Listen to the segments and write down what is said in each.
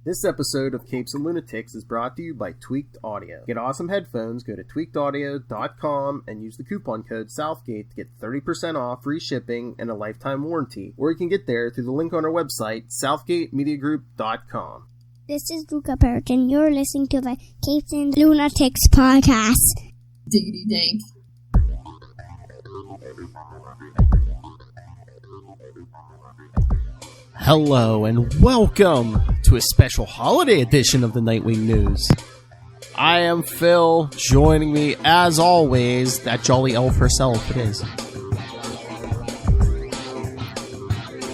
This episode of Capes and Lunatics is brought to you by Tweaked Audio. Get awesome headphones, go to tweakedaudio.com and use the coupon code Southgate to get 30% off, free shipping, and a lifetime warranty. Or you can get there through the link on our website, southgatemediagroup.com. This is Luca Perich, and you're listening to the Capes and Lunatics podcast. Diggity dank. Hello and welcome to a special holiday edition of the Nightwing News. I am Phil, joining me as always, that jolly elf herself it is.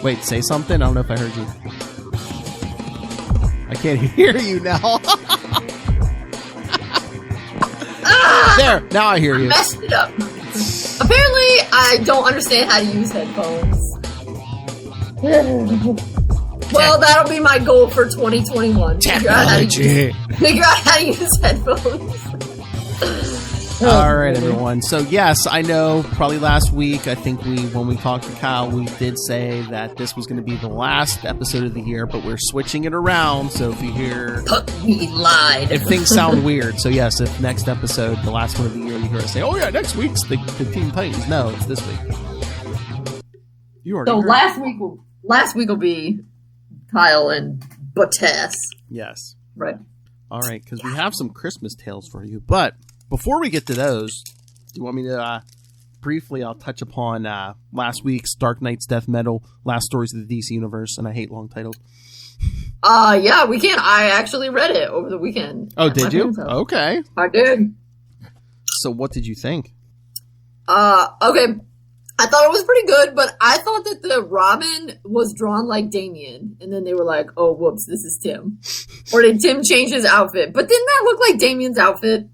Wait, say something? I don't know if I heard you. I can't hear you now. There, now I hear you. I messed it up. Apparently, I don't understand how to use headphones. Well, that'll be my goal for 2021. Technology. Figure out how to use headphones. Alright, everyone. So, yes, I know, probably last week, I think when we talked to Kyle, we did say that this was going to be the last episode of the year, but we're switching it around, so if you hear... We lied. If things sound weird, so yes, if next episode, the last one of the year, you hear us say, oh yeah, next week's the Teen Titans. No, it's this week. You already heard. Last week will be Kyle and Bates. Yes. Right. Alright, because we have some Christmas tales for you, but... Before we get to those, do you want me to briefly, I'll touch upon last week's Dark Knight's Death Metal, Last Stories of the DC Universe, and I hate long titles. Yeah, we can. I actually read it over the weekend. Oh, did you? Okay. I did. So what did you think? Okay. I thought it was pretty good, but I thought that the Robin was drawn like Damien, and then they were like, oh, whoops, this is Tim. Or did Tim change his outfit? But didn't that look like Damien's outfit?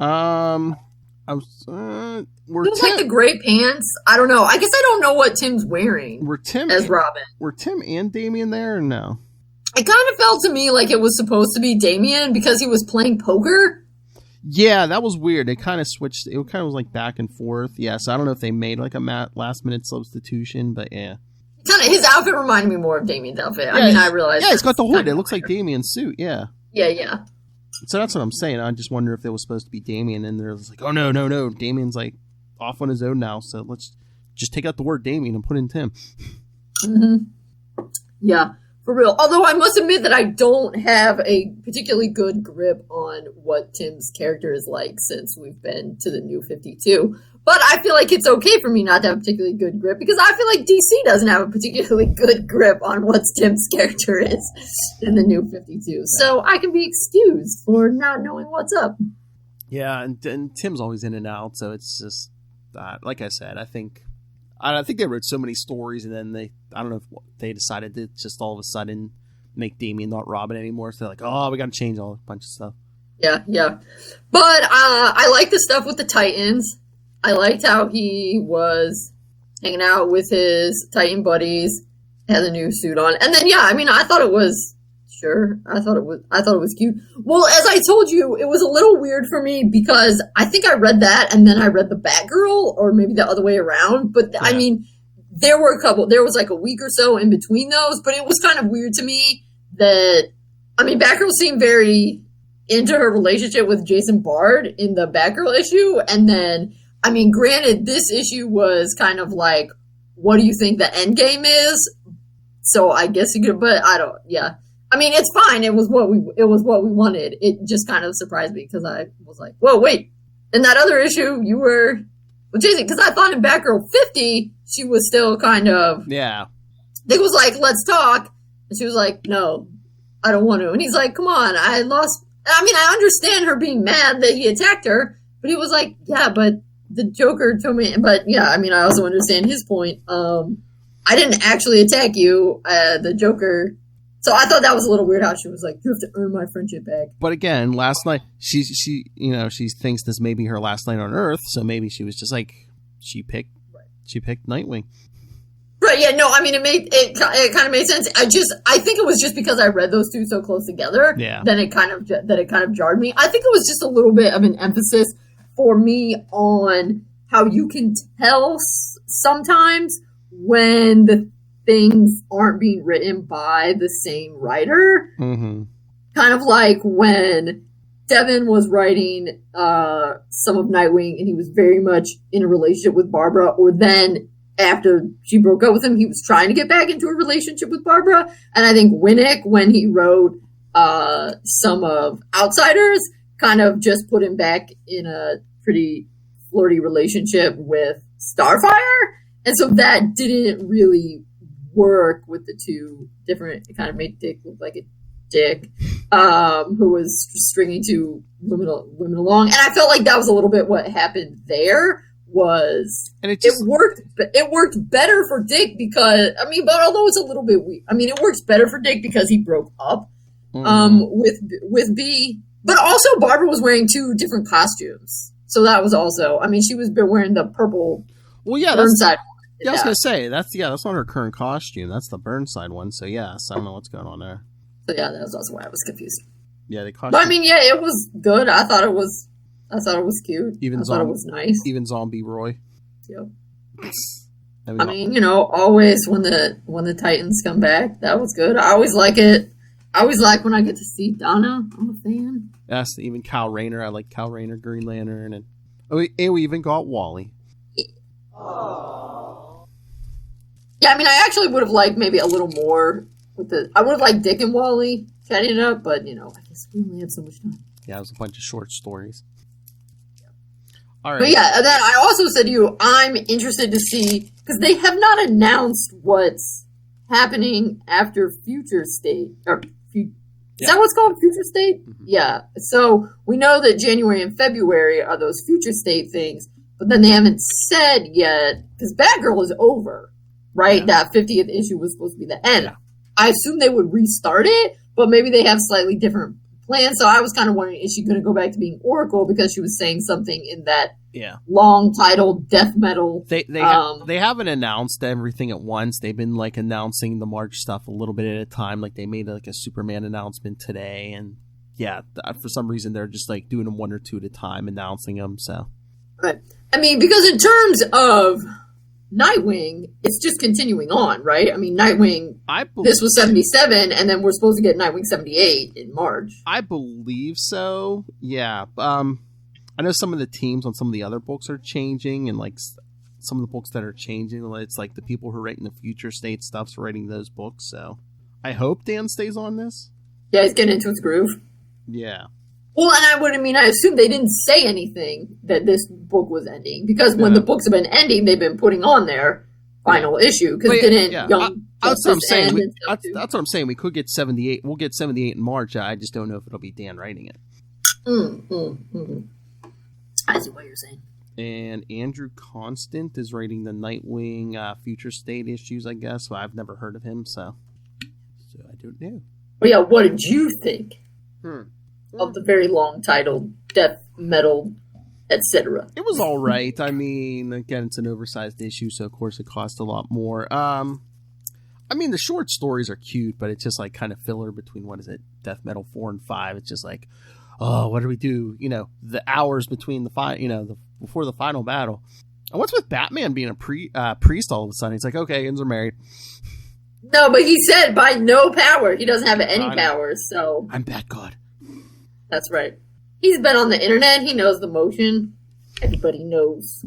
It was like the gray pants. I don't know. I guess I don't know what Tim's wearing. As Robin. Were Tim and Damien there or no? It kind of felt to me like it was supposed to be Damien because he was playing poker. Yeah, that was weird. They kind of switched. It kind of was like back and forth. Yeah, so I don't know if they made like a last minute substitution, but yeah. His outfit reminded me more of Damien's outfit. Yeah, I mean, I realized. Yeah, it's got the hood. It looks like Damien's suit. Yeah. Yeah. So that's what I'm saying. I just wonder if it was supposed to be Damien, and they're like, oh, no. Damien's like off on his own now, so let's just take out the word Damien and put in Tim. Mm-hmm. Yeah, for real. Although I must admit that I don't have a particularly good grip on what Tim's character is like since we've been to the New 52. But I feel like it's okay for me not to have a particularly good grip because I feel like DC doesn't have a particularly good grip on what Tim's character is in the New 52. So I can be excused for not knowing what's up. Yeah, and Tim's always in and out, so it's just like I said, I think they wrote so many stories, and then I don't know if they decided to just all of a sudden make Damien not Robin anymore. So they're like, oh, we got to change a bunch of stuff. Yeah. But I like the stuff with the Titans. I liked how he was hanging out with his Titan buddies, had a new suit on, and then I thought it was cute. Well, as I told you, it was a little weird for me because I think I read that and then I read the Batgirl, or maybe the other way around. But yeah. I mean, there was like a week or so in between those, but it was kind of weird to me that Batgirl seemed very into her relationship with Jason Bard in the Batgirl issue, and then. Granted, this issue was kind of like, what do you think the end game is? So I guess you could, but it's fine. It was what we wanted. It just kind of surprised me because I was like, whoa, wait. In that other issue, you were with Jason, because I thought in Batgirl 50, she was still kind of, yeah. It was like, let's talk. And she was like, no, I don't want to. And he's like, come on, I lost. I understand her being mad that he attacked her, but he was like, yeah, but the Joker told me, but yeah, I also understand his point. I didn't actually attack you, the Joker. So I thought that was a little weird how she was like, you have to earn my friendship back. But again, last night, she thinks this may be her last night on Earth, so maybe she was just like, she picked Nightwing. Right, yeah, no, it kind of made sense. I think it was just because I read those two so close together, yeah. That it kind of jarred me. I think it was just a little bit of an emphasis for me on how you can tell sometimes when the things aren't being written by the same writer. Mm-hmm. Kind of like when Devin was writing some of Nightwing and he was very much in a relationship with Barbara, or then after she broke up with him, he was trying to get back into a relationship with Barbara. And I think Winnick, when he wrote some of Outsiders, kind of just put him back in a pretty flirty relationship with Starfire. And so that didn't really work with the two different. It kind of made Dick look like a dick who was stringing two women along. And I felt like that was a little bit what happened there. And it worked better for Dick because, I mean, but although it's a little bit weak, I mean, it works better for Dick because he broke up with B. But also, Barbara was wearing two different costumes. So that was also, I mean, she was wearing the purple Burnside one. Yeah, I was going to say, that's not her current costume. That's the Burnside one. So, yes, I don't know what's going on there. So, yeah, that was also why I was confused. Yeah, but I mean, yeah, it was good. I thought it was cute. I thought it was nice. Even Zombie Roy. Yep. I mean, you know, always when the Titans come back, that was good. I always like it. I always like when I get to see Donna. I'm a fan. Yes, even Kyle Rayner. I like Kyle Rayner, Green Lantern, and we even got Wally. Oh. Yeah, I mean, I actually would have liked maybe a little more with I would have liked Dick and Wally chatting it up, but you know, I guess we only had so much time. Yeah, it was a bunch of short stories. All right. But yeah, and then I also said to you, I'm interested to see, because they have not announced what's happening after Future State. Is that what's called Future State? Mm-hmm. Yeah. So we know that January and February are those Future State things, but then they haven't said yet, because Batgirl is over, right? Yeah. That 50th issue was supposed to be the end. Yeah. I assume they would restart it, but maybe they have slightly different plan. So I was kind of wondering, is she going to go back to being Oracle because she was saying something in that long titled death metal? They haven't announced everything at once. They've been like announcing the March stuff a little bit at a time. Like they made like a Superman announcement today, and for some reason they're just like doing them one or two at a time, announcing them. So, right. I mean, because in terms of Nightwing, it's just continuing on, right? I mean, Nightwing, this was 77, and then we're supposed to get Nightwing 78 in March. I believe so, yeah. I know some of the teams on some of the other books are changing, and like some of the books that are changing, it's like the people who are writing the Future State stuff's writing those books, so I hope Dan stays on this. Yeah, he's getting into his groove. Yeah. Well, and I assume they didn't say anything that this book was ending, because when the books have been ending, they've been putting on their final issue. Because that's what I'm saying. That's what I'm saying. We could get 78. We'll get 78 in March. I just don't know if it'll be Dan writing it. I see what you're saying. And Andrew Constant is writing the Nightwing Future State issues, I guess. Well, I've never heard of him, so I don't know. Well, yeah, what did you think? Of the very long title, death metal, etc. It was all right. I mean, again, it's an oversized issue, so of course it cost a lot more. I mean, the short stories are cute, but it's just like kind of filler between, what is it, Death Metal 4 and 5. It's just like, oh, what do we do? You know, the hours between before the final battle. And what's with Batman being a priest all of a sudden? He's like, okay, Ins are married. No, but he said by no power. He doesn't have any powers, so I'm Batgod. That's right. He's been on the internet. He knows the motion. Everybody knows.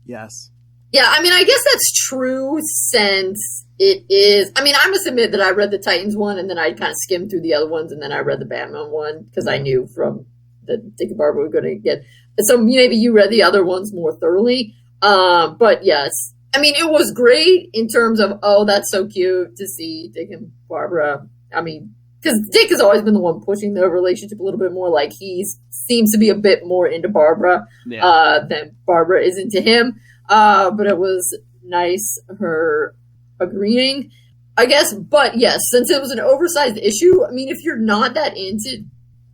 Yes. Yeah, I mean, I guess that's true since it is... I mean, I must admit that I read the Titans one, and then I kind of skimmed through the other ones, and then I read the Batman one, because I knew from that Dick and Barbara were going to get... So maybe you read the other ones more thoroughly. But yes. I mean, it was great in terms of, oh, that's so cute to see Dick and Barbara. I mean... Because Dick has always been the one pushing their relationship a little bit more. Like, he seems to be a bit more into Barbara than Barbara is into him. But it was nice, her agreeing, I guess. But, yes, since it was an oversized issue, I mean, if you're not that into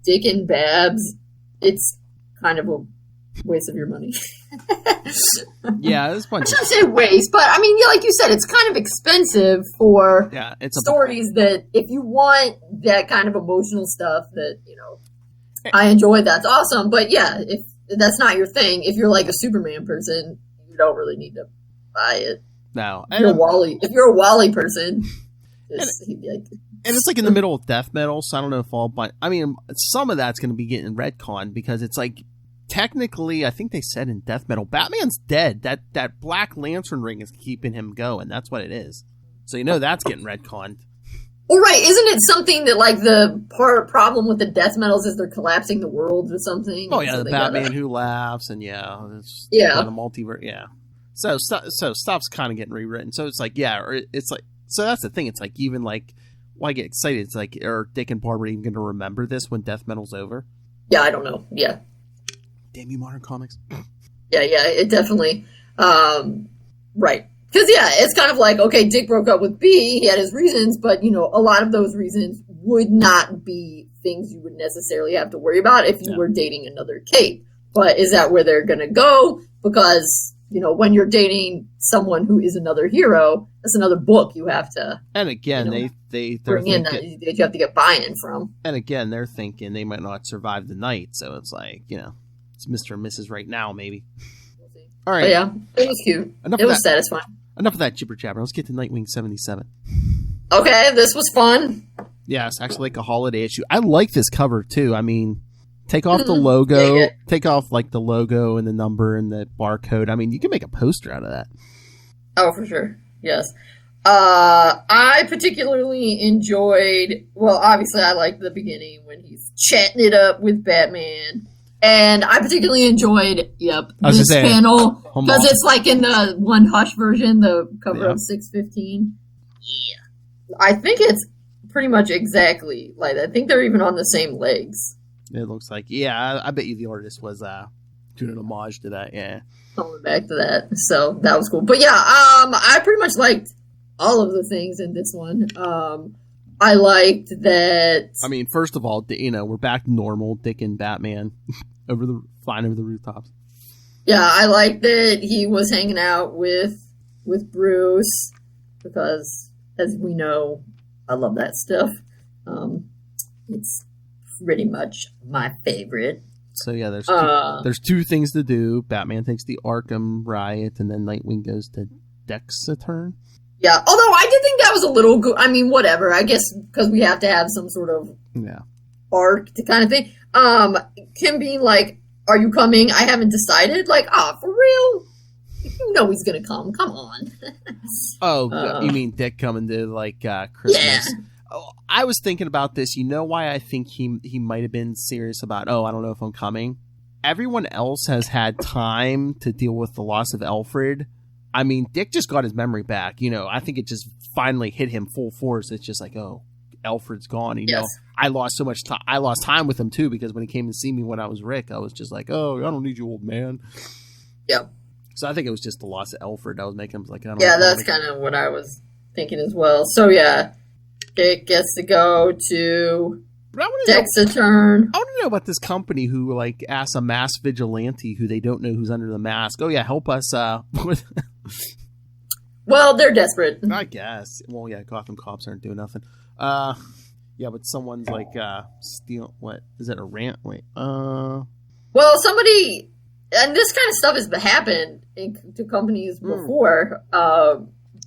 Dick and Babs, it's kind of a waste of your money. Yeah, this one. I shouldn't say waste, but I mean, like you said, it's kind of expensive for stories that if you want that kind of emotional stuff that, you know, I enjoy, that's awesome. But yeah, if that's not your thing, if you're like a Superman person, you don't really need to buy it. No. If you're a Wally person, he'd be like... And it's like in the middle of death metal, so I don't know if all, but I mean, some of that's going to be getting retconned because it's like, technically, I think they said in death metal, Batman's dead. That Black Lantern ring is keeping him going. That's what it is. So that's getting retconned. Well, right. Isn't it something that like the problem with the death metals is they're collapsing the world or something? Oh yeah, so the Batman Who Laughs, and it's the multiverse. Yeah. So stuff's kind of getting rewritten. So it's like it's like so that's the thing. It's like even like. Well, I get excited. It's like, are Dick and Barbara even going to remember this when death metal's over? Yeah, I don't know. Yeah. Damn you, modern comics. Yeah, it definitely. Right. Because, it's kind of like, okay, Dick broke up with B. He had his reasons, but, a lot of those reasons would not be things you would necessarily have to worry about if you were dating another Kate. But is that where they're going to go? Because... when you're dating someone who is another hero, that's another book you have to. And again, they're bring in that you have to get buy-in from. And again, they're thinking they might not survive the night, so it's like it's Mr. and Mrs. Right Now, maybe. We'll see. All right, but yeah, it was cute. It was satisfying. Enough of that jibber jabber. Let's get to Nightwing 77. Okay, this was fun. Yeah, it's actually like a holiday issue. I like this cover too. I mean. Take off the logo. Take off like the logo and the number and the barcode. I mean, you can make a poster out of that. Oh, for sure. Yes. I particularly enjoyed. Well, obviously, I liked the beginning when he's chatting it up with Batman, and I particularly enjoyed. This panel because it's like in the One Hush version, the cover of 615. Yeah, I think it's pretty much exactly like that. I think they're even on the same legs. It looks like, I bet you the artist was doing an homage to that, Coming back to that, so that was cool. But I pretty much liked all of the things in this one. I liked that. I mean, first of all, we're back to normal. Dick and Batman flying over the rooftops. Yeah, I liked that he was hanging out with Bruce because, as we know, I love that stuff. It's pretty much my favorite. So there's two things to do. Batman takes the Arkham riot, and then Nightwing goes to Dexaturn. Yeah, although I did think that was a little good. I mean, whatever. I guess because we have to have some sort of arc to kind of thing. Kim being like, "Are you coming? I haven't decided." Like, for real? He's gonna come. Come on. You mean Dick coming to like Christmas? Yeah. I was thinking about this. You know why I think he might have been serious about, I don't know if I'm coming. Everyone else has had time to deal with the loss of Alfred. I mean, Dick just got his memory back. I think it just finally hit him full force. It's just like, Alfred's gone. I lost so much time. I lost time with him too, because when he came to see me when I was Rick, I was just like, I don't need you, old man. Yep. So I think it was just the loss of Alfred that was making him like, I don't know. Yeah, that's kind of what I was thinking as well. So Dick gets to go to Dexaturn. I want to know about this company who asks a masked vigilante who they don't know who's under the mask. Oh yeah, help us with. Well, they're desperate. I guess. Well, Gotham cops aren't doing nothing. But someone's steal. What is it? A rant? Wait. Well, somebody, and this kind of stuff has happened to companies before.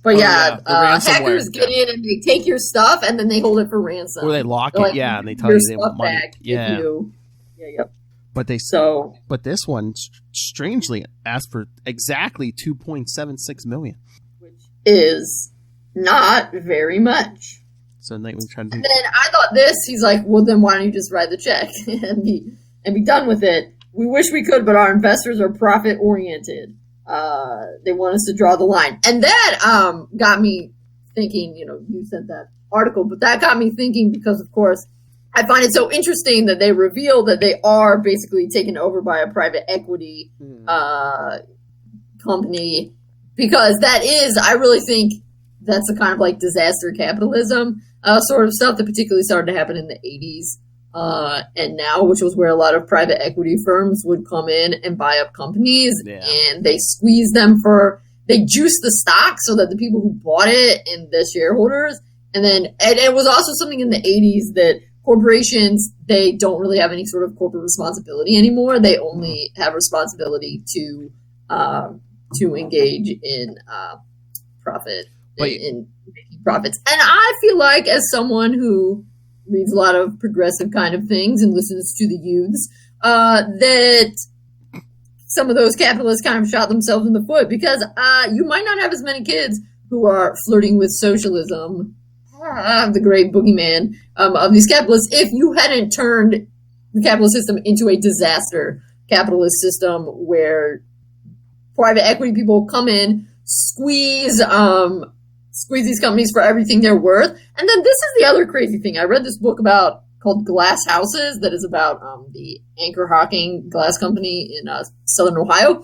But hackers get in and they take your stuff and then they hold it for ransom. Or they lock it, and they tell you they want money. Back yep. But but this one strangely asked for exactly $2.76 million, which is not very much. So Nightwing tried to. And then I thought he's like, well, then why don't you just write the check and be done with it? We wish we could, but our investors are profit oriented. They want us to draw the line. And that got me thinking, you sent that article, but that got me thinking because, of course, I find it so interesting that they reveal that they are basically taken over by a private equity company, because that is, I really think that's the kind of disaster capitalism sort of stuff that particularly started to happen in the 80s. And now, which was where a lot of private equity firms would come in and buy up companies, and they squeeze them they juice the stock so that the people who bought it and the shareholders, and it was also something in the 80s that corporations, they don't really have any sort of corporate responsibility anymore. They only have responsibility to engage in profit in making profits. And I feel like, as someone who reads a lot of progressive kind of things and listens to the youths, that some of those capitalists kind of shot themselves in the foot, because you might not have as many kids who are flirting with socialism, the great boogeyman of these capitalists, if you hadn't turned the capitalist system into a disaster capitalist system where private equity people come in, squeeze these companies for everything they're worth. And then this is the other crazy thing. I read this book called Glass Houses, that is about the Anchor Hocking Glass Company in Southern Ohio.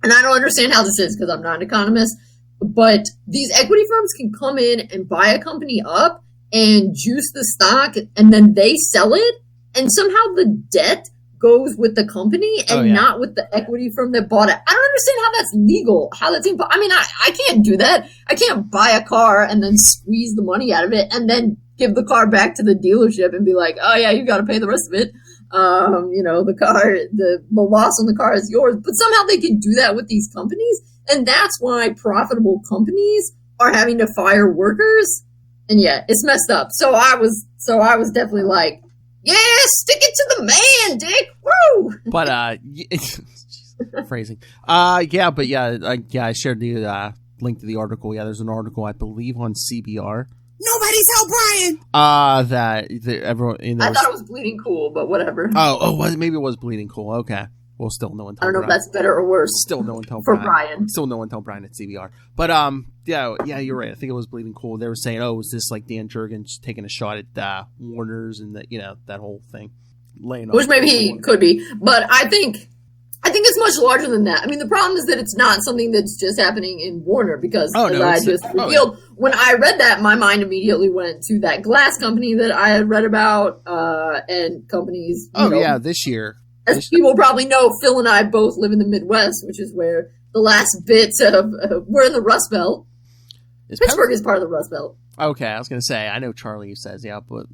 And I don't understand how this is, because I'm not an economist. But these equity firms can come in and buy a company up and juice the stock, and then they sell it, and somehow the debt goes with the company and not with the equity firm that bought it. I don't understand how that's legal, how that's impossible. I mean, I can't do that. I can't buy a car and then squeeze the money out of it and then give the car back to the dealership and be like, oh yeah, you got to pay the rest of it. The car, the loss on the car is yours. But somehow they can do that with these companies. And that's why profitable companies are having to fire workers. And yeah, it's messed up. So I was definitely like, yeah, stick it to the man, Dick. Woo! But phrasing. I shared the link to the article. Yeah, there's an article, I believe, on CBR. Nobody tell Brian. Everyone. I thought it was Bleeding Cool, but whatever. Maybe it was Bleeding Cool. Okay. Well, still no one tell I don't know Brian. if that's better or worse. Still no one tell for Brian. Still no one tell Brian at CBR. But yeah, you're right. I think it was Bleeding Cool. They were saying, was this like Dan Jurgens taking a shot at Warner's and that whole thing, which maybe he could be, but I think it's much larger than that. I mean, the problem is that it's not something that's just happening in Warner, because I just revealed, when I read that, my mind immediately went to that glass company that I had read about, and companies. This year. As people probably know, Phil and I both live in the Midwest, which is where the last bits of we're in the Rust Belt. Pittsburgh is part of the Rust Belt. Okay, I was going to say, I know Charlie says, but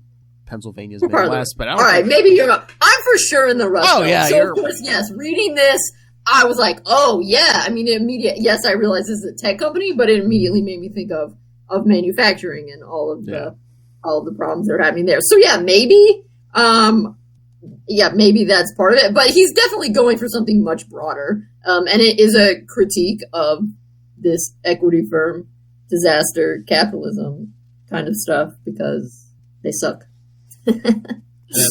Pennsylvania's Midwest, but I don't all right, maybe you're not. I'm for sure in the Rust Belt. Yeah, so of course, yes, reading this, I was like, oh yeah. I mean, yes, I realized this is a tech company, but it immediately made me think of manufacturing and all of the problems they're having there. So yeah, maybe. Maybe that's part of it, but he's definitely going for something much broader. And it is a critique of this equity firm, disaster, capitalism kind of stuff, because they suck. I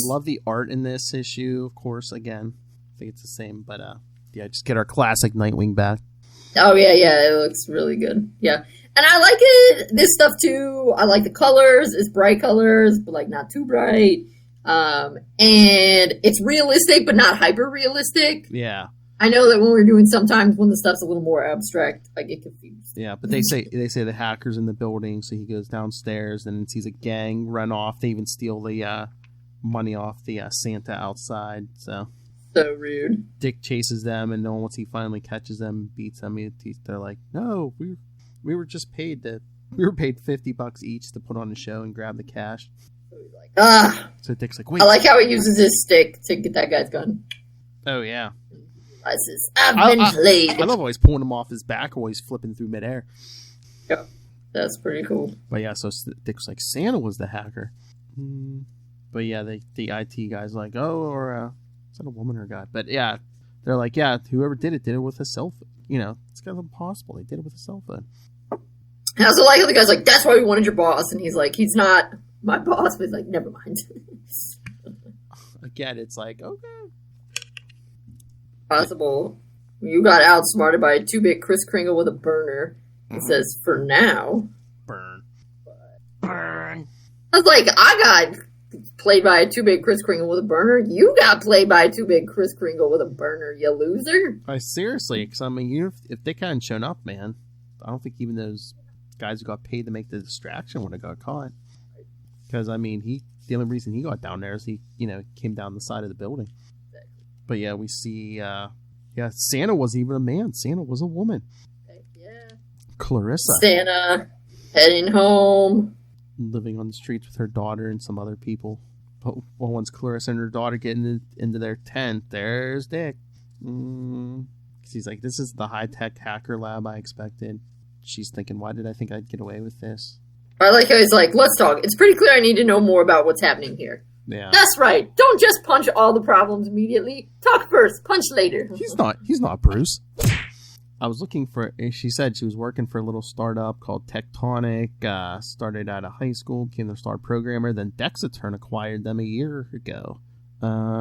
love the art in this issue, of course, again. I think it's the same, but just get our classic Nightwing back. Oh, yeah, it looks really good. Yeah. And I like this stuff too. I like the colors. It's bright colors, but like not too bright. And it's realistic, but not hyper realistic. Yeah. I know that when we're doing sometimes when the stuff's a little more abstract, I get confused. Yeah, but they say the hacker's in the building, so he goes downstairs and sees a gang run off. They even steal the money off the Santa outside. So rude. Dick chases them, and then once he finally catches them, beats them, they're like, "No, we were just paid $50 each to put on the show and grab the cash." So Dick's like, wait. I like how he uses his stick to get that guy's gun. Oh, yeah. I've been played. I love how he's pulling him off his back while he's flipping through midair. Yeah, that's pretty cool. But yeah, so Dick's like, Santa was the hacker. But yeah, the IT guy's like, is that a woman or a guy? But yeah, they're like, yeah, whoever did it with a cell phone. It's kind of impossible. They did it with a cell phone. And I also like how the guy's like, that's why we wanted your boss. And he's like, he's not my boss, but he's like, never mind. Again, it's like, okay. Possible. You got outsmarted by a 2-bit Kris Kringle with a burner. It says, for now. Burn. I was like, I got played by a 2-bit Kris Kringle with a burner. You got played by a 2-bit Kris Kringle with a burner, you loser. Seriously, because I mean, if Dick hadn't shown up, man, I don't think even those guys who got paid to make the distraction would have got caught. Because, I mean, the only reason he got down there is he, came down the side of the building. But yeah, we see, Santa wasn't even a man. Santa was a woman. Yeah. Clarissa. Santa heading home. Living on the streets with her daughter and some other people. But once Clarissa and her daughter get into their tent, there's Dick. He's like, this is the high-tech hacker lab I expected. she's thinking, why did I think I'd get away with this? I like how he's like, let's talk. It's pretty clear I need to know more about what's happening here. Yeah. That's right. Don't just punch all the problems immediately. Talk first, punch later. He's not Bruce. I was looking for, she said she was working for a little startup called Tectonic, started out of high school, became their star programmer, then Dexatern acquired them a year ago.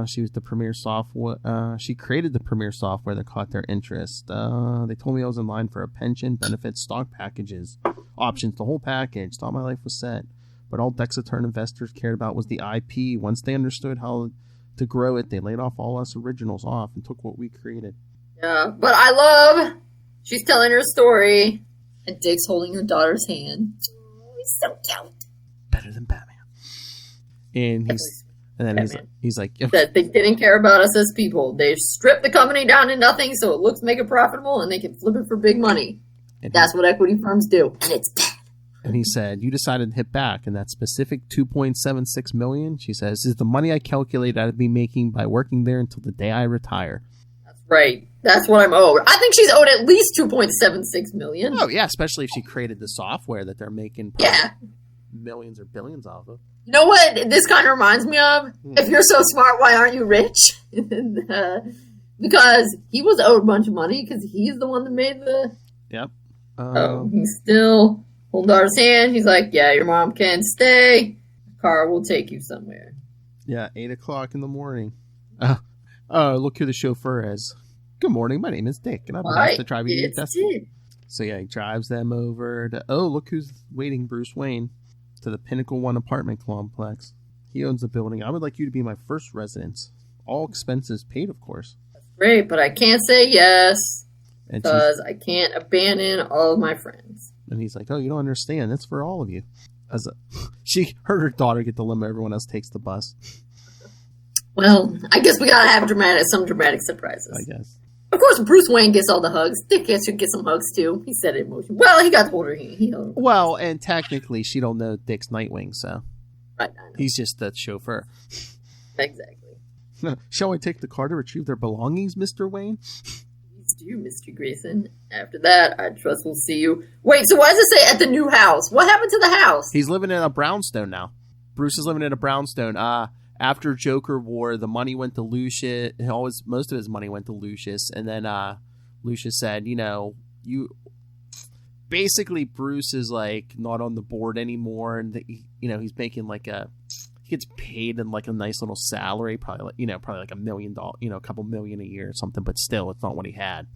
She was the premier software, she created the premier software that caught their interest. They told me I was in line for a pension, benefits, stock packages, options, the whole package. Thought my life was set. But all Dexatern investors cared about was the IP. Once they understood how to grow it, they laid off all us originals off and took what we created. Yeah, but I love, she's telling her story, and Dick's holding her daughter's hand. Oh, he's so cute. Better than Batman. And he's like, that they didn't care about us as people. They stripped the company down to nothing so it looks mega profitable and they can flip it for big money. That's what equity firms do. And it's bad. And he said, you decided to hit back, and that specific $2.76 million, she says, is the money I calculated I'd be making by working there until the day I retire. That's right. That's what I'm owed. I think she's owed at least $2.76 million. Oh, yeah, especially if she created the software that they're making millions or billions off of. You know what this kind of reminds me of? If you're so smart, why aren't you rich? Because he was owed a bunch of money because he's the one that made the... Yep. He's still... Hold daughter's hand. He's like, yeah, your mom can stay. The car will take you somewhere. Yeah, 8 o'clock in the morning. Look who the chauffeur is. Good morning, my name is Dick, and I'm about to drive you to your destination. So yeah, he drives them over to, look who's waiting, Bruce Wayne, to the Pinnacle One apartment complex. He owns the building. I would like you to be my first residence. All expenses paid, of course. That's great, but I can't say yes because I can't abandon all of my friends. And he's like, oh, you don't understand. That's for all of you. She heard her daughter get the limo. Everyone else takes the bus. Well, I guess we gotta have some dramatic surprises. I guess. Of course, Bruce Wayne gets all the hugs. Dick should get some hugs, too. He said it in motion. Well, he got to hold her hand. Well, and technically, she don't know Dick's Nightwing, so... Right, he's just the chauffeur. Exactly. Shall I take the car to retrieve their belongings, Mr. Wayne? Please do, Mr. Grayson. After that, I trust we'll see you. Wait, so why does it say at the new house? What happened to the house? He's living in a brownstone now. Bruce is living in a brownstone. After Joker War, the money went to Lucius. Most of his money went to Lucius, and then Lucius said, basically Bruce is like not on the board anymore, and he's making he gets paid in like a nice little salary, probably like $1 million, a couple million a year or something, but still, it's not what he had.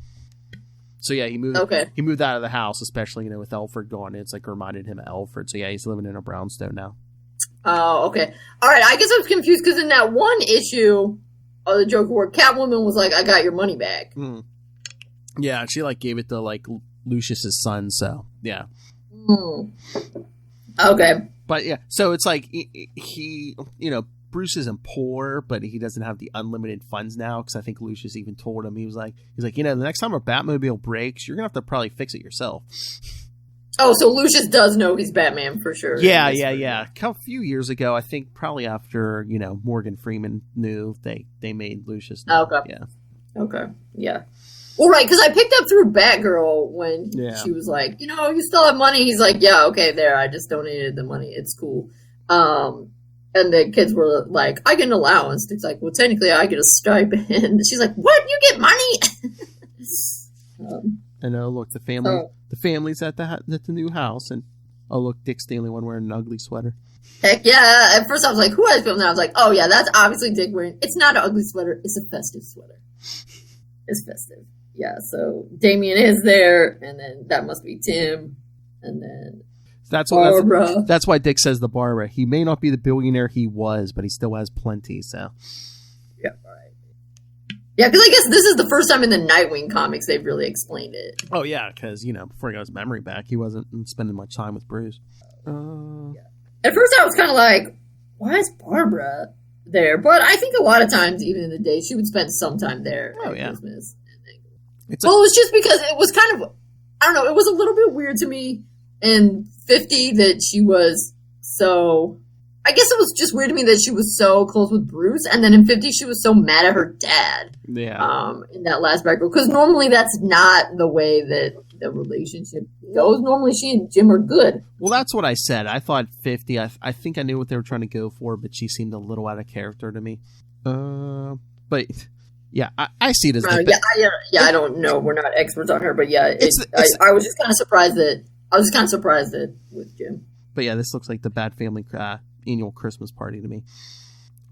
So yeah, he moved. Okay. He moved out of the house, especially with Alfred gone. It's like reminded him of Alfred. So yeah, he's living in a brownstone now. Oh, okay. All right, I guess I was confused because in that one issue of the Joker War, Catwoman was like, I got your money back. Mm. Yeah, she gave it to Lucius's son, so yeah. Mm. Okay. But yeah, so it's like he Bruce isn't poor, but he doesn't have the unlimited funds now because I think Lucius even told him, he's like, the next time a Batmobile breaks, you're going to have to probably fix it yourself. Oh, so Lucius does know he's Batman for sure. Yeah. A few years ago, I think probably after, Morgan Freeman knew, they made Lucius know. Okay. Yeah. Okay. Yeah. Well, right, because I picked up through Batgirl when she was like, you still have money. He's like, yeah, okay, there. I just donated the money. It's cool. And the kids were like, I get an allowance. It's like, well, technically I get a stipend. She's like, what? You get money? I know. Look, the family's at the new house, and look, Dick's the only one wearing an ugly sweater. Heck yeah! At first I was like, "Who has filmed that?" I was like, "Oh yeah, that's obviously Dick wearing." It's not an ugly sweater; it's a festive sweater. It's festive, yeah. So Damien is there, and then that must be Tim, and then Barbara. That's why Dick says the Barbara. He may not be the billionaire he was, but he still has plenty. So yeah, right. Yeah, because I guess this is the first time in the Nightwing comics they've really explained it. Oh, yeah, because, before he got his memory back, he wasn't spending much time with Bruce. Yeah. At first I was kind of like, why is Barbara there? But I think a lot of times, even in the day, she would spend some time there at Christmas. It was just because it was kind of, I don't know, it was a little bit weird to me in 50 that she was so... I guess it was just weird to me that she was so close with Bruce, and then in 50 she was so mad at her dad. Yeah. In that last Batgirl, because normally that's not the way that the relationship goes. Normally she and Jim are good. Well, that's what I said. I thought 50. I think I knew what they were trying to go for, but she seemed a little out of character to me. But yeah, I see it as I don't know. We're not experts on her, but yeah, I was just kind of surprised that with Jim. But yeah, this looks like the Bad Family annual Christmas party to me.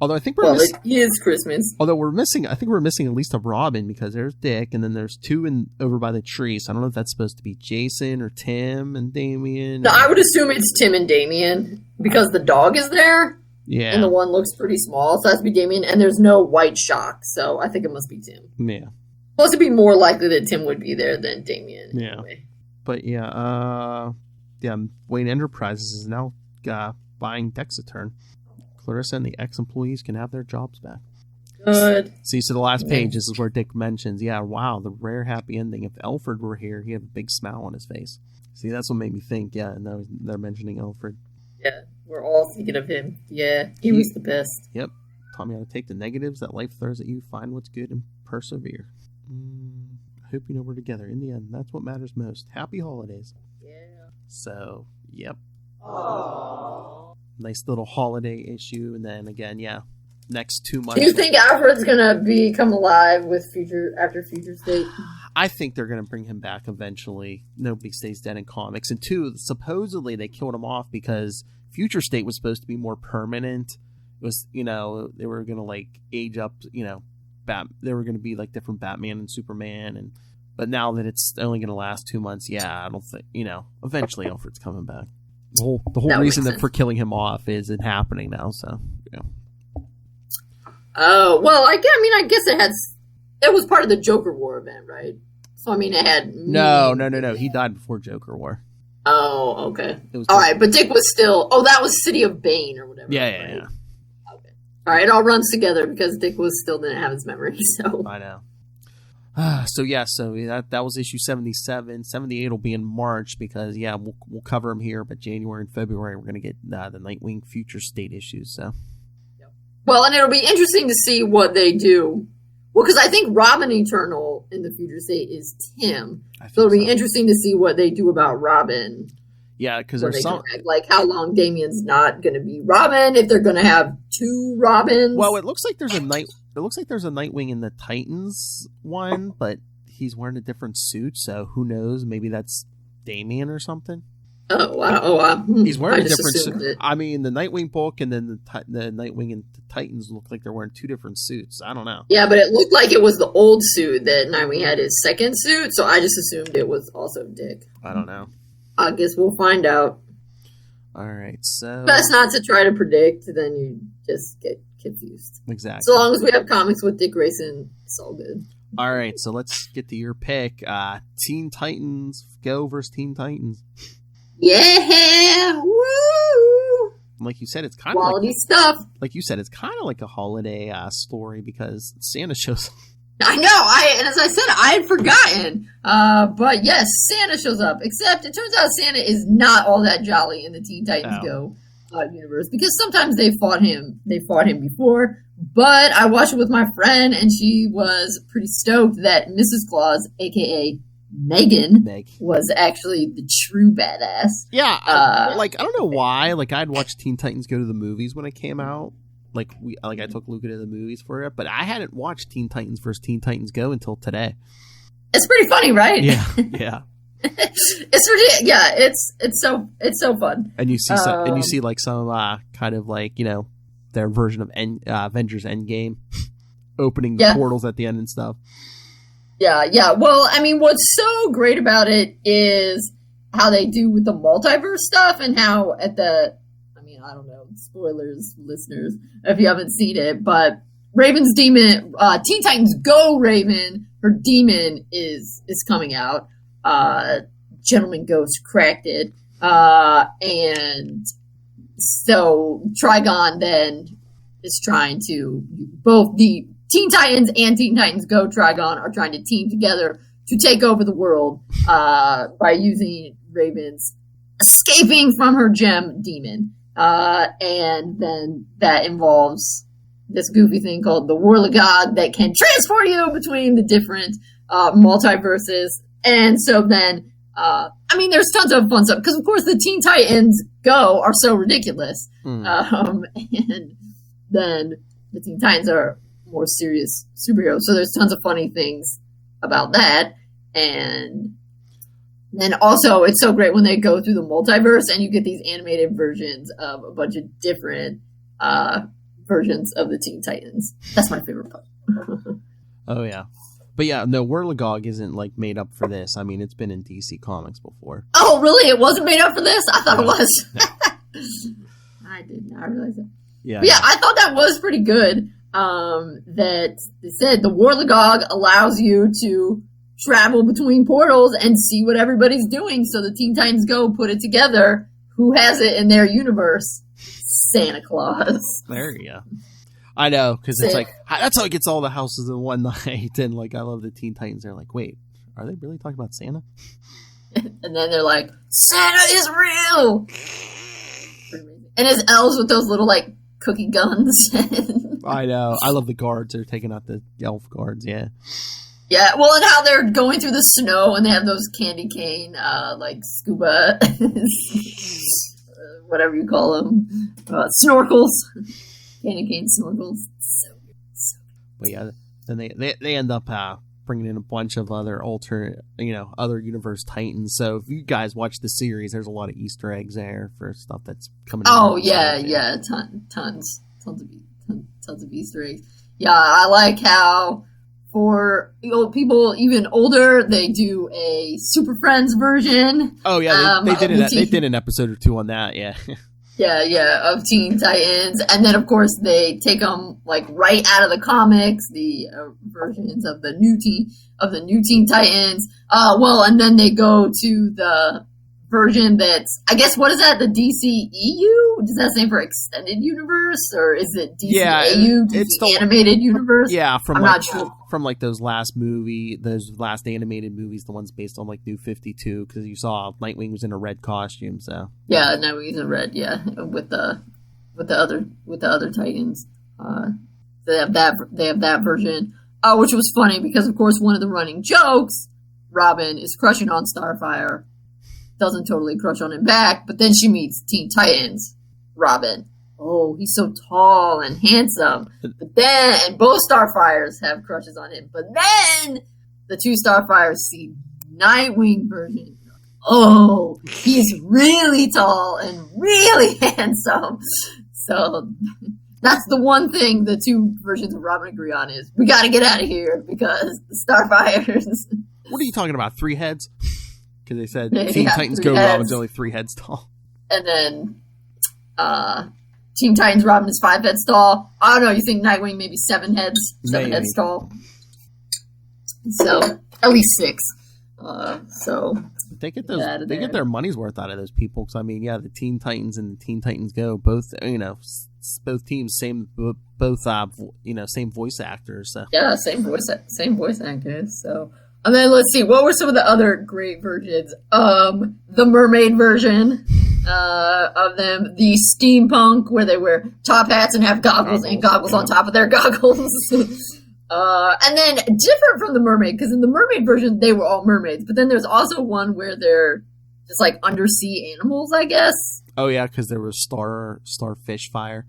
Although I think it is Christmas. Although I think we're missing at least a Robin, because there's Dick, and then there's two over by the tree. So I don't know if that's supposed to be Jason or Tim and Damien. No, I would assume it's Tim and Damien because the dog is there. Yeah. And the one looks pretty small, so it has to be Damien. And there's no white shock, so I think it must be Tim. Yeah. Plus, it'd be more likely that Tim would be there than Damien. Yeah. Anyway. But yeah, Wayne Enterprises is now buying Dexaturn. Clarissa and the ex-employees can have their jobs back. Good. See, so the last page, this is where Dick mentions, wow, the rare happy ending. If Alfred were here, he'd have a big smile on his face. See, that's what made me think, and they're mentioning Alfred. Yeah, we're all thinking of him. Yeah, he was the best. Yep. Taught me how to take the negatives that life throws at you, find what's good, and persevere. I hope you know we're together. In the end, that's what matters most. Happy holidays. Yeah. So, yep. Aww. Nice little holiday issue, and then again, next 2 months. Do you think Alfred's gonna come alive with after Future State? I think they're gonna bring him back eventually. Nobody stays dead in comics. And 2, supposedly they killed him off because Future State was supposed to be more permanent. It was, they were gonna age up, they were gonna be like different Batman and Superman, but now that it's only gonna last 2 months, I don't think, eventually Alfred's coming back. The whole reason for killing him off isn't happening now, so yeah. Oh, well, I guess it was part of the Joker War event, right? So it had No. He died before Joker War. Oh, okay. All right, but Dick was still. Oh, that was City of Bane or whatever. Yeah. Okay. All right, it all runs together because Dick didn't have his memory. So I know. So that was issue 77. 78 will be in March because we'll cover them here, but January and February we're going to get the Nightwing Future State issues. So, well, and it'll be interesting to see what they do. Well, because I think Robin Eternal in the Future State is Tim, so it'll be interesting to see what they do about Robin. Yeah, because there's how long Damien's not going to be Robin, if they're going to have 2 Robins. Well, it looks like there's a Nightwing in the Titans one, but he's wearing a different suit, so who knows? Maybe that's Damien or something. Oh, wow. He's wearing a different suit. I mean, the Nightwing book and then the Nightwing and the Titans look like they're wearing 2 different suits. I don't know. Yeah, but it looked like it was the old suit that Nightwing had his second suit, so I just assumed it was also Dick. I don't know. I guess we'll find out. All right, so best not to try to predict, then you just get confused. Exactly. So long as we have comics with Dick Grayson, it's all good. All right, so let's get to your pick. Teen Titans Go versus Teen Titans. Yeah, woo! Like you said, it's kind of quality stuff. Like you said, it's kind of like a holiday story because Santa shows. I know. And as I said, I had forgotten. But yes, Santa shows up. Except it turns out Santa is not all that jolly in the Teen Titans Go universe because sometimes they fought him. They fought him before. But I watched it with my friend, and she was pretty stoked that Mrs. Claus, aka Megan, was actually the true badass. Yeah, I don't know why. I'd watched Teen Titans Go to the movies when it came out. I took Luca to the movies for it, but I hadn't watched Teen Titans vs. Teen Titans Go until today. It's pretty funny, right? Yeah. It's ridiculous. Yeah, it's so fun. And you see some kind of their version of Avengers Endgame opening the portals at the end and stuff. Yeah. Well, I mean, what's so great about it is how they do with the multiverse stuff and how I don't know, spoilers, listeners, if you haven't seen it, but Raven's demon, Teen Titans Go Raven, her demon is coming out. Gentleman Ghost cracked it. And so Trigon then is trying to, both the Teen Titans and Teen Titans Go Trigon are trying to team together to take over the world by using Raven's escaping from her gem demon. And then that involves this goofy thing called the Warlagog that can transport you between the different multiverses. And so then I mean, there's tons of fun stuff because, of course, the Teen Titans Go are so ridiculous, and then the Teen Titans are more serious superheroes. So there's tons of funny things about that, and then also it's so great when they go through the multiverse and you get these animated versions of a bunch of different versions of the Teen Titans. That's my favorite part. Oh yeah. But yeah, no, Whirligog isn't like made up for this. I mean, it's been in DC Comics before. Oh, really? It wasn't made up for this? I thought it was. I did not realize that. Yeah. But yeah, I thought that was pretty good. That they said the Whirligog allows you to travel between portals and see what everybody's doing. So the Teen Titans Go put it together. Who has it in their universe? Santa Claus. There you go. I know, because it's like, that's how it gets all the houses in one night. And like, I love the Teen Titans. They're like, wait, are they really talking about Santa? And then they're like, Santa is real! And his elves with those little, like, cookie guns. I know. I love the guards. They're taking out the elf guards, yeah. Yeah, well, and how they're going through the snow and they have those candy cane, like, scuba, whatever you call them, snorkels. Candy cane snorkels. So good. But yeah, then they end up bringing in a bunch of other other universe Titans. So if you guys watch the series, there's a lot of Easter eggs there for stuff that's coming. Oh yeah, tons of Easter eggs. Yeah, I like how for people even older, they do a Super Friends version. Oh yeah, they did it. They did an episode or two on that. Yeah. Yeah, of Teen Titans, and then of course they take them like right out of the comics, the versions of the new Teen Titans. And then they go to the version that's, I guess, what is that? The DCEU? Does that stand for Extended Universe, or is it DCAU? It's the animated universe. Yeah, I'm not sure. From like those last animated movies, the ones based on like New 52, because you saw Nightwing was in a red costume. So yeah, Nightwing's in red. Yeah, with the other Titans. They have that version, which was funny because of course one of the running jokes, Robin is crushing on Starfire. Doesn't totally crush on him back, but then she meets Teen Titans Robin. Oh, he's so tall and handsome. But then, and both Starfires have crushes on him. But then the two Starfires see Nightwing version. Oh, he's really tall and really handsome. So that's the one thing the two versions of Robin agree on is we got to get out of here because the Starfires. What are you talking about? 3 heads? Because they said Teen Titans Go Robin's only 3 heads tall. And then Teen Titans Robin is 5 heads tall. I don't know, you think Nightwing maybe 7 heads tall? So, at least 6. So they get their money's worth out of those people. Because I mean, yeah, the Teen Titans and the Teen Titans Go, both teams, same voice actors. So. Yeah, same voice actors. So. And then let's see, what were some of the other great versions? The mermaid version of them, the steampunk where they wear top hats and have goggles on top of their goggles. And then different from the mermaid, because in the mermaid version they were all mermaids, but then there's also one where they're just like undersea animals, I guess. Oh yeah, because there was starfish fire.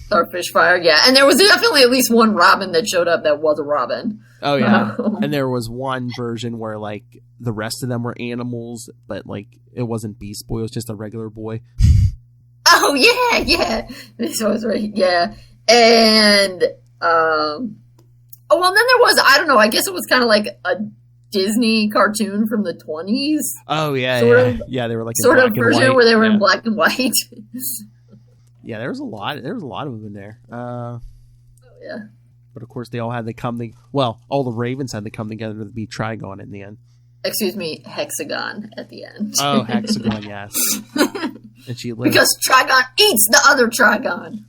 Starfish fire, yeah. And there was definitely at least one Robin that showed up that was a Robin. Oh, yeah. And there was one version where, like, the rest of them were animals, but, like, it wasn't Beast Boy. It was just a regular boy. Oh, yeah. This was right, yeah. And, then there was, I don't know, I guess it was kind of like a Disney cartoon from the 20s. Oh, yeah, yeah. They were, like, sort of version where they were in black and white. Yeah, there was a lot of them in there. Oh, yeah. But of course, they all had to all the Ravens had to come together to be Trigon in the end. Excuse me, Hexagon at the end. Oh, Hexagon, yes. And she lived. Because Trigon eats the other Trigon.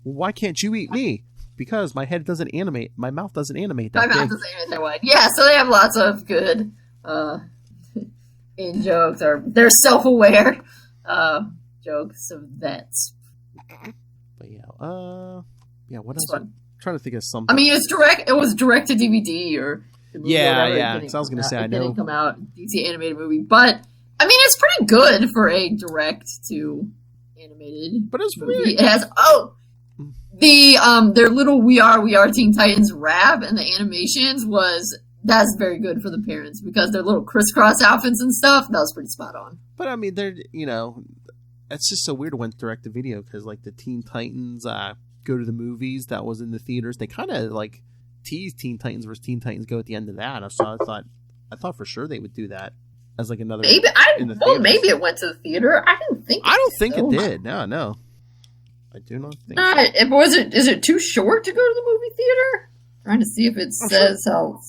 Well, why can't you eat me? Because my head doesn't animate. My mouth doesn't animate that. My mouth doesn't animate that wide. Yeah, so they have lots of good in jokes, or they're self-aware jokes of that. But yeah, what else? I'm trying to think of something. I mean, it was direct to DVD or yeah. Because I was going to say, I know it didn't come out DC animated movie, but I mean, it's pretty good for a direct to animated. But it's movie. weird. It has their little We Are Teen Titans rap and the animations that's very good for the parents because their little crisscross outfits and stuff, that was pretty spot on. But I mean, they're, it's just so weird it went direct to video because like the Teen Titans Go to the Movies that was in the theaters. They kind of like teased Teen Titans versus Teen Titans Go at the end of that. So I thought for sure they would do that as like another. Maybe maybe it went to the theater. I don't think it did. No. I do not think. Is it too short to go to the movie theater? Trying to see if it says how.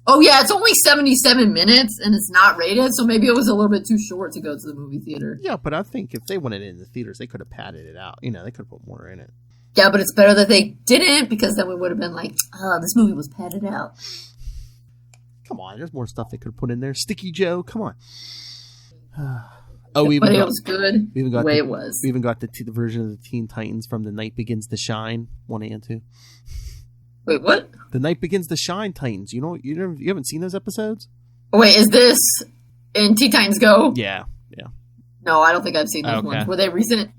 Oh yeah, it's only 77 minutes and it's not rated, so maybe it was a little bit too short to go to the movie theater. Yeah, but I think if they wanted it in the theaters, they could have padded it out. They could have put more in it. Yeah, but it's better that they didn't because then we would have been like, oh, this movie was padded out. Come on, there's more stuff they could have put in there. Sticky Joe, come on. But it was good the way it was. We even got the version of the Teen Titans from The Night Begins to Shine 1 and 2. Wait, what? The Night Begins to Shine Titans. You haven't seen those episodes? Wait, is this in Teen Titans Go? Yeah. No, I don't think I've seen those ones. Were they recent?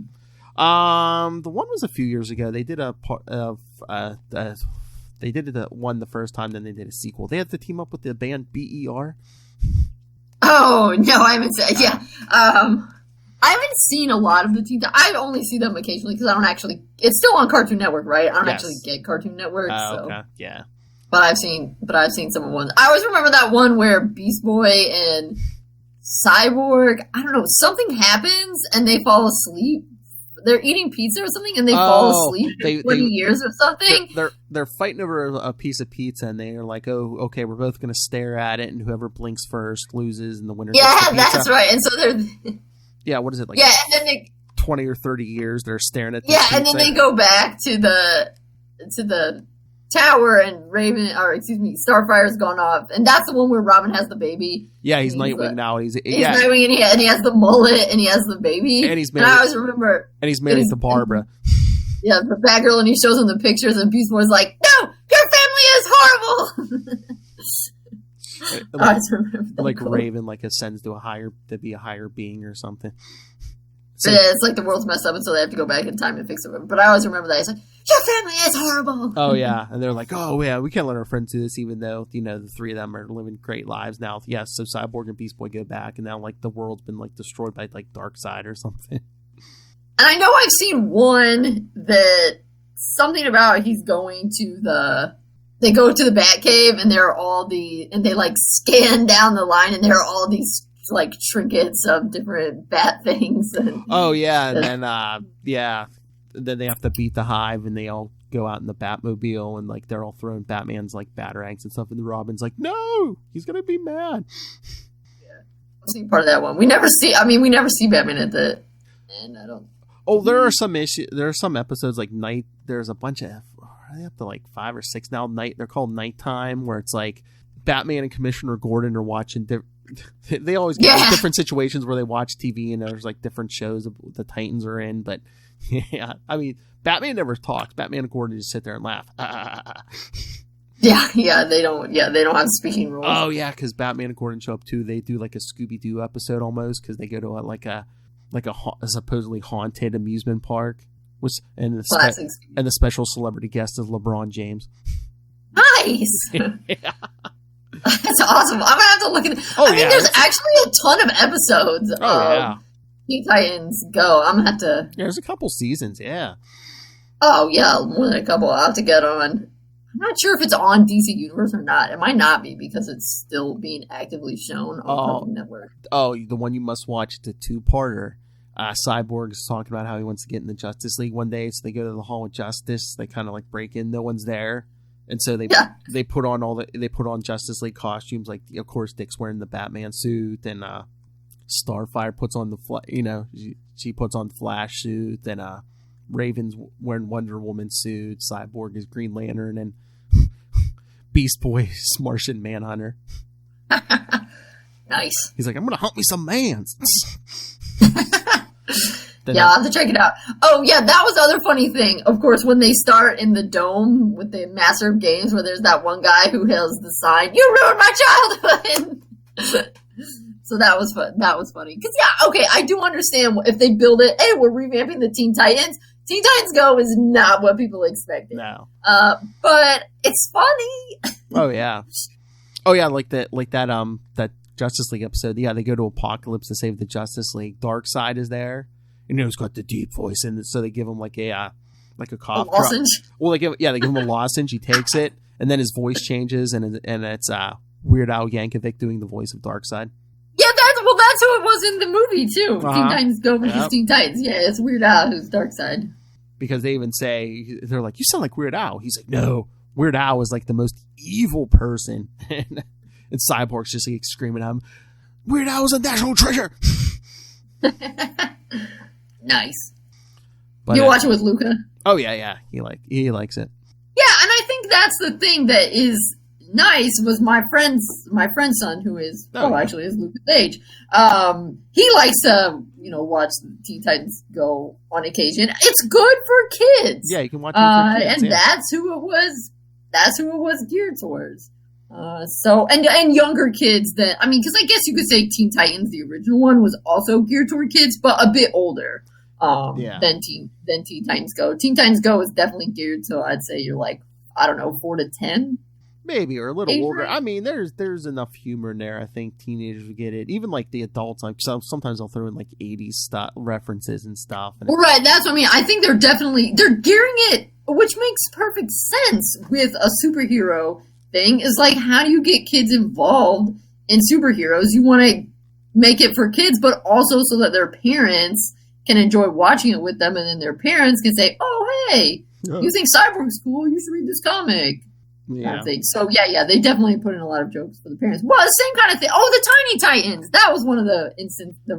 The one was a few years ago. They did a part of they did one the first time, then they did a sequel. They had to team up with the band BER. Oh no, I haven't seen. Yeah, I haven't seen a lot of the Teen Titans. I only see them occasionally because I don't actually. It's still on Cartoon Network, right? I don't actually get Cartoon Network. Okay. Yeah. But I've seen some of the ones. I always remember that one where Beast Boy and Cyborg. I don't know. Something happens and they fall asleep. They're eating pizza or something, and they fall asleep for 20 years or something. They're fighting over a piece of pizza, and they're like, "Oh, okay, we're both going to stare at it, and whoever blinks first loses, and the winner." Yeah, that's right. And so they're. Yeah, what is it like? Yeah, and then 20 or 30 years they're staring at. Yeah, and then they go back to the tower, and Starfire's gone off, and that's the one where Robin has the baby. Yeah, he's Nightwing now. He's Nightwing, and he has the mullet, and he has the baby. And he's married. And I always remember. And he's married to Barbara. Yeah, the Batgirl, and he shows him the pictures, and Beast Boy's like, "No, your family is horrible." I just remember that quote. Raven ascends to be a higher being or something. So, yeah, it's like the world's messed up, and so they have to go back in time and fix it. But I always remember that. He's like, "Your family is horrible." Oh yeah, and they're like, "Oh yeah, we can't let our friends do this," even though the three of them are living great lives now. Yes, so Cyborg and Beast Boy go back, and now the world's been destroyed by Darkseid or something. And I know I've seen one that something about he's going to they go to the Batcave, and there are all and they scan down the line, and there are all these trinkets of different bat things. And, oh yeah, and then then they have to beat the Hive, and they all go out in the Batmobile, and they're all throwing Batman's batarangs and stuff, and the Robin's like, "No, he's gonna be mad." Yeah, I've seen part of that one. We never see Batman at the end. I don't. Oh, there are some issues. There are some episodes Night. There's a bunch of. Are they up to 5 or 6 now? Night. They're called Nighttime, where it's Batman and Commissioner Gordon are watching. They always get different situations where they watch TV, and there's different shows the Titans are in. But yeah, I mean, Batman never talks. Batman and Gordon just sit there and laugh. Yeah, they don't have speaking roles. Oh yeah, because Batman and Gordon show up too. They do a Scooby Doo episode almost, because they go to a supposedly haunted amusement park, and the special celebrity guest is LeBron James. Nice. Yeah. That's awesome. I'm gonna have to look at it. There's actually a ton of episodes of Teen Titans Go. I'm gonna have to. Yeah, there's a couple seasons. Yeah. Oh yeah, more than a couple. I'll have to get on. I'm not sure if it's on DC Universe or not. It might not be because it's still being actively shown on Cartoon Network. Oh, the one you must watch, the 2-parter. Cyborg is talking about how he wants to get in the Justice League one day, so they go to the Hall of Justice. They kind of break in. No one's there. And so they put on Justice League costumes, of course Dick's wearing the Batman suit, and Starfire puts on she puts on the Flash suit, and Raven's wearing Wonder Woman suit, Cyborg is Green Lantern, and Beast Boy is Martian Manhunter. Nice. He's like, "I'm gonna hunt me some mans." I'll have to check it out. Oh, yeah, that was the other funny thing. Of course, when they start in the dome with the Master of Games, where there's that one guy who has the sign, "You ruined my childhood!" So that was fun. That was funny. Because, yeah, okay, I do understand if they build it, hey, we're revamping the Teen Titans. Teen Titans Go is not what people expected. No. But it's funny. Oh, yeah. Oh, yeah, like that Justice League episode. Yeah, they go to Apocalypse to save the Justice League. Darkseid is there. And he's got the deep voice, and so they give him like a cough drop. Lozenge? Well, they give him a lozenge. He takes it, and then his voice changes, and it's Weird Al Yankovic doing the voice of Darkseid. Yeah, that's who it was in the movie, too. Teen Titans Go versus Teen Titans. Yeah, it's Weird Al who's Darkseid. Because they even say, they're like, you sound like Weird Al. He's like, no, Weird Al is like the most evil person. And Cyborg's just like screaming at him, Weird Al is a national treasure. Nice. But, you watch it with Luca? Oh, yeah. He likes it. Yeah, and I think that's the thing that is nice was my friend's son, who is actually is Luca's age. He likes to watch Teen Titans Go on occasion. It's good for kids. Yeah, you can watch it for kids, and that's who it was. That's who it was geared towards. And younger kids because I guess you could say Teen Titans, the original one, was also geared toward kids, but a bit older than Teen Titans Go. Teen Titans Go is definitely geared to, I'd say you're like, I don't know, 4 to 10. Maybe, or a little age older. range? I mean, there's enough humor in there. I think teenagers would get it. Even like the adults, like sometimes I'll throw in like 80s stuff, references and stuff. And Right, that's what I mean. I think they're gearing it, which makes perfect sense with a superhero thing. Is like, how do you get kids involved in superheroes? You want to make it for kids, but also so that their parents can enjoy watching it with them, and then their parents can say, "Oh, hey, you think Cyborg's cool? You should read this comic." Yeah. So yeah, they definitely put in a lot of jokes for the parents. Well, the same kind of thing. Oh, the Tiny Titans. That was one of the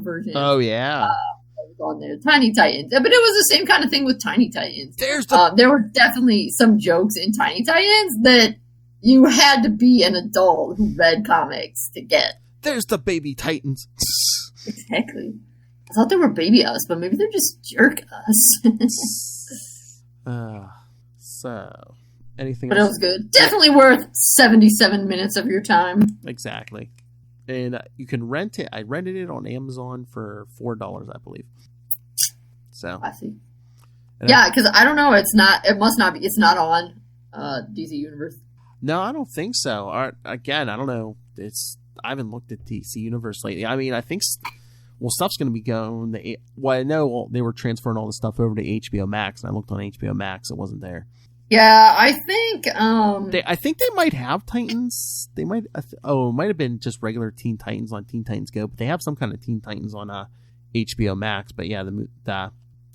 versions. Oh yeah. That was on there, Tiny Titans. But it was the same kind of thing with Tiny Titans. There were definitely some jokes in Tiny Titans that you had to be an adult who read comics to get. There's the baby Titans. Exactly. I thought they were baby us, but maybe they're just jerk us. So, anything but else? It was good. Definitely worth 77 minutes of your time. Exactly. And you can rent it. I rented it on Amazon for $4, I believe. So. I see. Yeah, because I don't know. It's not on DC Universe. No, I don't think so. Again, I don't know. I haven't looked at DC Universe lately. I mean, I think stuff's going to be going. I know they were transferring all the stuff over to HBO Max, and I looked on HBO Max. It wasn't there. Yeah, I think. I think they might have Titans. They might. It might have been just regular Teen Titans on Teen Titans Go, but they have some kind of Teen Titans on HBO Max. But yeah,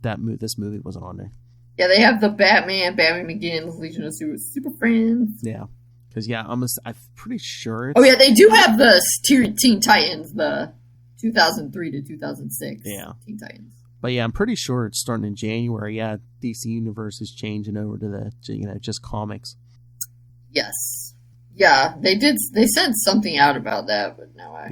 this movie wasn't on there. Yeah, they have the Batman Begins, Legion of Super Friends. Yeah, because I'm pretty sure. Oh yeah, they do have the Teen Titans, the 2003 to 2006. Yeah, Teen Titans. But yeah, I'm pretty sure it's starting in January. Yeah, DC Universe is changing over to the just comics. Yes. Yeah, they did. They said something out about that, but no. I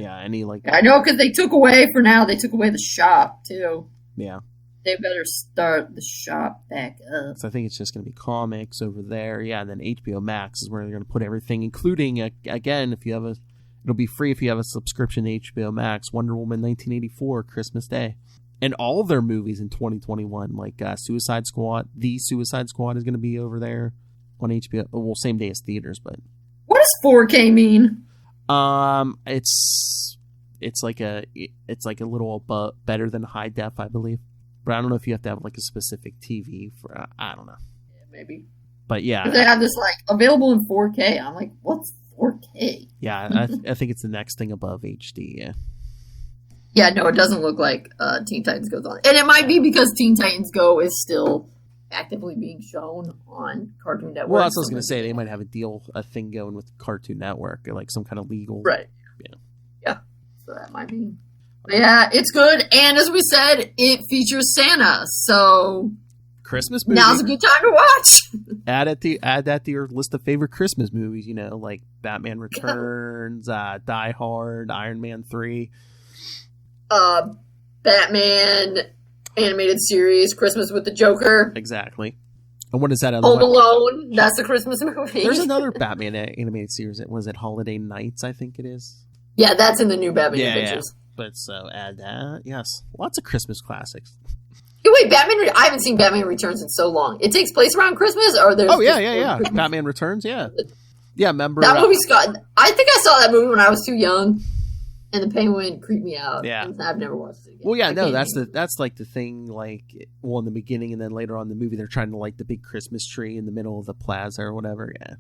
know because they took away the shop too. Yeah. They better start the shop back up. So I think it's just going to be comics over there. Yeah, and then HBO Max is where they're going to put everything, including again, it'll be free if you have a subscription to HBO Max. Wonder Woman 1984, Christmas Day. And all of their movies in 2021, like Suicide Squad. The Suicide Squad is going to be over there on HBO. Well, same day as theaters, but what does 4K mean? It's like a little better than high def, I believe. But I don't know if you have to have like a specific TV for. I don't know. Yeah, maybe. But yeah, they have this like available in 4K. I'm like, what's 4K? Yeah, I think it's the next thing above HD. Yeah. Yeah, no, it doesn't look like Teen Titans Go's on. And it might be because Teen Titans Go is still actively being shown on Cartoon Network. Well, that's what I was going to say. They might have a thing going with Cartoon Network, or like some kind of legal. Right. Yeah. So that might be. But yeah, it's good. And as we said, it features Santa. So Christmas movie. Now's a good time to watch. Add that to your list of favorite Christmas movies, like Batman Returns, Die Hard, Iron Man 3. Batman animated series, Christmas with the Joker. Exactly. And what is that other Home Alone, that's a Christmas movie. There's another Batman animated series. Was it Holiday Nights, I think it is? Yeah, that's in the new Batman Adventures. Yeah. But so add that. Yes, lots of Christmas classics. Hey, wait, I haven't seen Batman Returns in so long. It takes place around Christmas, or there's? Oh yeah. Batman Returns, yeah. Yeah, remember that movie? Scott, I think I saw that movie when I was too young, and the Penguin creeped me out. Yeah, I've never watched it again. Well, yeah, no, that's like the thing. Like, well, in the beginning, and then later on in the movie, they're trying to light the big Christmas tree in the middle of the plaza or whatever. Yeah,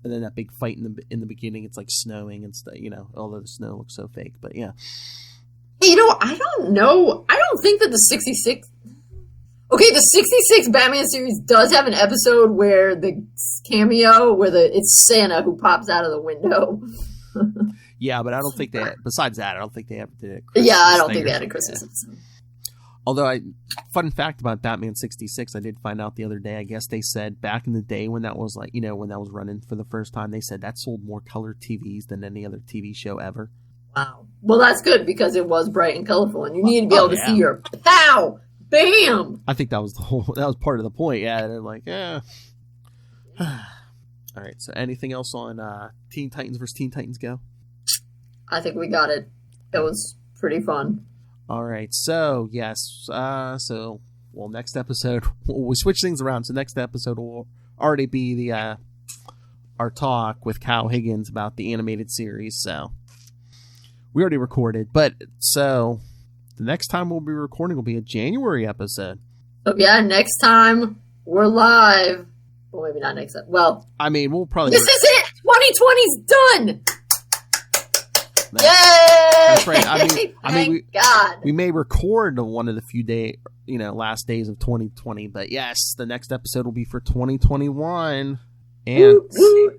and then that big fight in the beginning, it's like snowing and stuff. You know, although the snow looks so fake, but yeah. You know, I don't know. I don't think that the 66. Okay, the 66 Batman series does have an episode where the cameo, where it's Santa who pops out of the window. Yeah, but I don't think besides that, I don't think they ever did it. Yeah, I don't think they had a Christmas episode. Although, fun fact about Batman 66, I did find out the other day, I guess they said back in the day when that was like, you know, when that was running for the first time, they said that sold more color TVs than any other TV show ever. Wow. Well, that's good because it was bright and colorful, and you need to be able to see your pow! Bam! I think that was part of the point. Yeah, they're like, yeah. All right. So, anything else on Teen Titans versus Teen Titans Go? I think we got it. It was pretty fun. All right. So yes. Next episode we'll switch things around. So next episode will already be the our talk with Kyle Higgins about the animated series. So we already recorded, but so. The next time we'll be recording will be a January episode. So yeah, next time we're live. Well, maybe not next time. Well, I mean, we'll probably. This is it. 2020's done. That's right. I mean, God. We may record one of the few last days of 2020, but yes, the next episode will be for 2021. And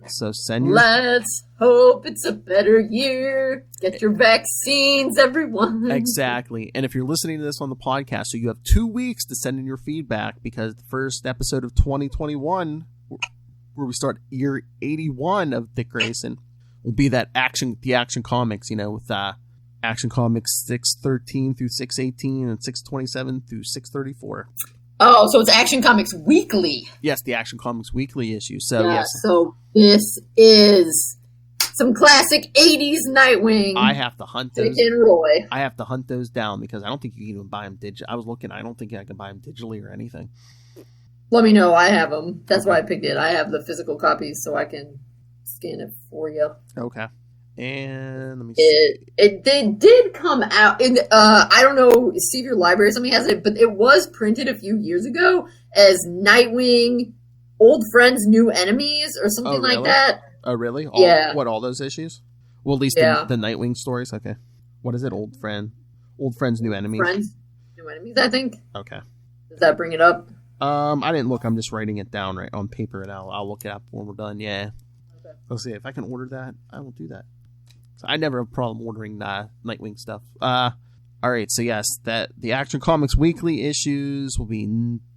so let's hope it's a better year. Get your vaccines, everyone. Exactly. And if you're listening to this on the podcast, so you have 2 weeks to send in your feedback because the first episode of 2021, where we start year 81 of Dick Grayson, will be the Action Comics, with Action Comics 613 through 618 and 627 through 634. Oh, so it's Action Comics Weekly. Yes, the Action Comics Weekly issue. So, yes. So this is some classic 80s Nightwing. I have to hunt those. Dick and Roy. I have to hunt those down because I don't think you can even buy them digitally. I was looking. I don't think I can buy them digitally or anything. Let me know. I have them. That's why I picked it. I have the physical copies so I can scan it for you. Okay. And let me see. It did come out in I don't know, see if your library or something has it, but it was printed a few years ago as Nightwing, Old Friends, New Enemies, or something like that. Oh, really? Yeah. All those issues? Well, at least the Nightwing stories. Okay. What is it? Old Friends, New Enemies. Friends, New Enemies. I think. Okay. Does that bring it up? I didn't look. I'm just writing it down right on paper, and I'll look it up when we're done. Yeah. Okay. Let's see if I can order that. I will do that. So I never have a problem ordering Nightwing stuff. All right, so yes, that the Action Comics Weekly issues will be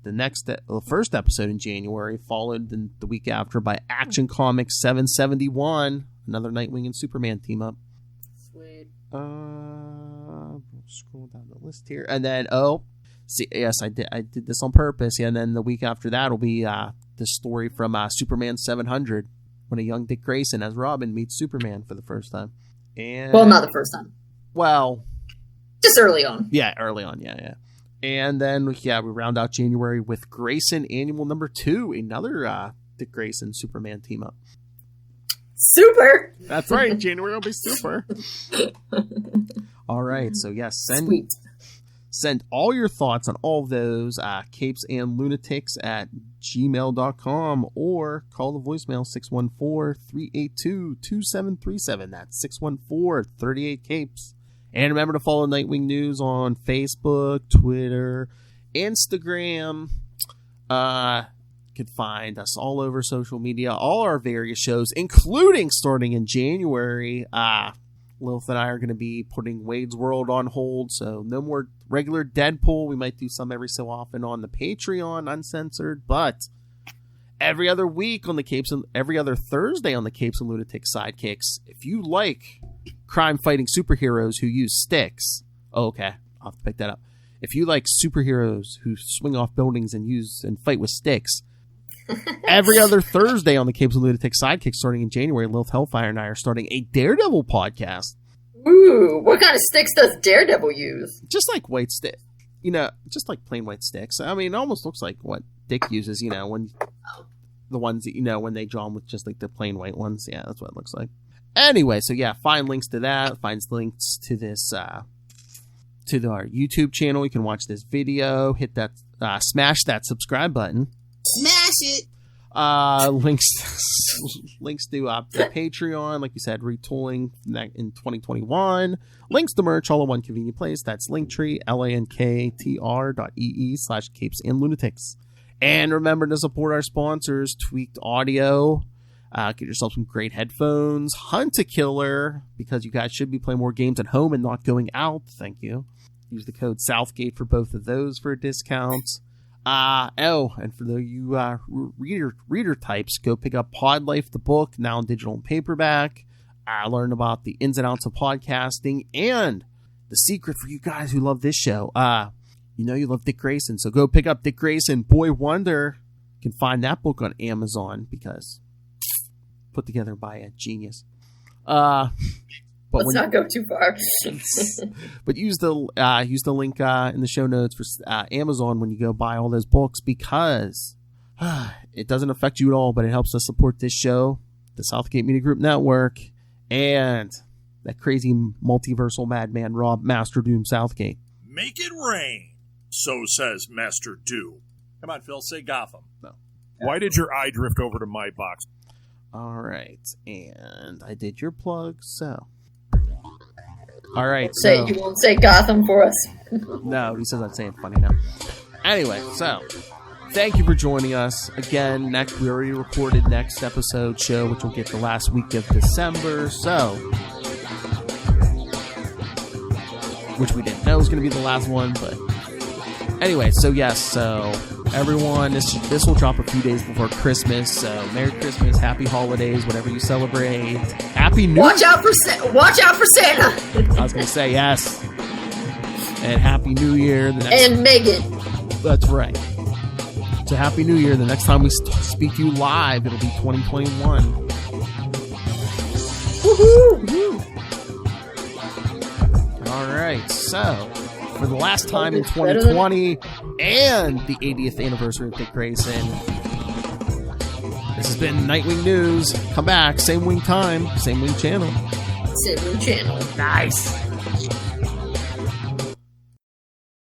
the first episode in January, followed the week after by Action Comics 771, another Nightwing and Superman team up. Sweet. We'll scroll down the list here, and then yes, I did this on purpose. Yeah, and then the week after that will be the story from Superman 700, when a young Dick Grayson as Robin meets Superman for the first time. And, well, not the first time. Well, just early on. Yeah, early on. Yeah. And then, we round out January with Grayson Annual number 2, another Dick Grayson Superman team up. Super! That's right, January will be super. All right, so yes, send all your thoughts on all of those capes and lunatics at gmail.com or call the voicemail 614-382-2737. That's 614-38-capes. And remember to follow Nightwing News on Facebook, Twitter, Instagram. You can find us all over social media, all our various shows, including starting in January. Lilith and I are going to be putting Wade's World on hold, so no more regular Deadpool. We might do some every so often on the Patreon, uncensored, but every other week on the Capes and every other Thursday on the Capes and Lunatic Sidekicks. If you like crime-fighting superheroes who use sticks, I'll have to pick that up. If you like superheroes who swing off buildings and fight with sticks, every other Thursday on the Capes and Lunatic Sidekick starting in January, Lilith Hellfire and I are starting a Daredevil podcast. Ooh, what kind of sticks does Daredevil use? Just like white stick. Just like plain white sticks. I mean, it almost looks like what Dick uses, when the ones that, when they draw them with just like the plain white ones. Yeah, that's what it looks like. Anyway, so yeah, find links to that. Find links to this, to our YouTube channel. You can watch this video. Hit that, smash that subscribe button. Smash it. Links to the Patreon, like you said, retooling in 2021. Links to merch, all in one convenient place. That's Linktree, linktr.ee/capes and lunatics. And remember to support our sponsors, Tweaked Audio. Get yourself some great headphones. Hunt a Killer, because you guys should be playing more games at home and not going out. Thank you. Use the code Southgate for both of those for a discount. And for you reader types, go pick up Pod Life, the book, now in digital and paperback. Learn about the ins and outs of podcasting and the secret for you guys who love this show. You love Dick Grayson, so go pick up Dick Grayson, Boy Wonder. You can find that book on Amazon because put together by a genius. But Let's not go too far. But use the link in the show notes for Amazon when you go buy all those books, because it doesn't affect you at all, but it helps us support this show, the Southgate Media Group Network, and that crazy multiversal madman Rob Master Doom Southgate. Make it rain, so says Master Doom. Come on, Phil, say Gotham. No. Why did your eye drift over to my box? All right, and I did your plug, so... All right, so you won't say Gotham for us. No, he says I'm saying funny now. Anyway, so thank you for joining us again. We already recorded next episode show, which will get the last week of December. So, which we didn't know was going to be the last one, but anyway. So yes, so everyone, this will drop a few days before Christmas. So Merry Christmas, Happy Holidays, whatever you celebrate. Happy New Year. Watch out for Santa. I was going to say yes. And Happy New Year. And Megan. That's right. So Happy New Year. The next time we speak to you live, it'll be 2021. Woohoo! All right. So for the last time in 2020 and the 80th anniversary of Dick Grayson, this has been Nightwing News. Come back, same wing time, same wing channel. Same wing channel. Nice.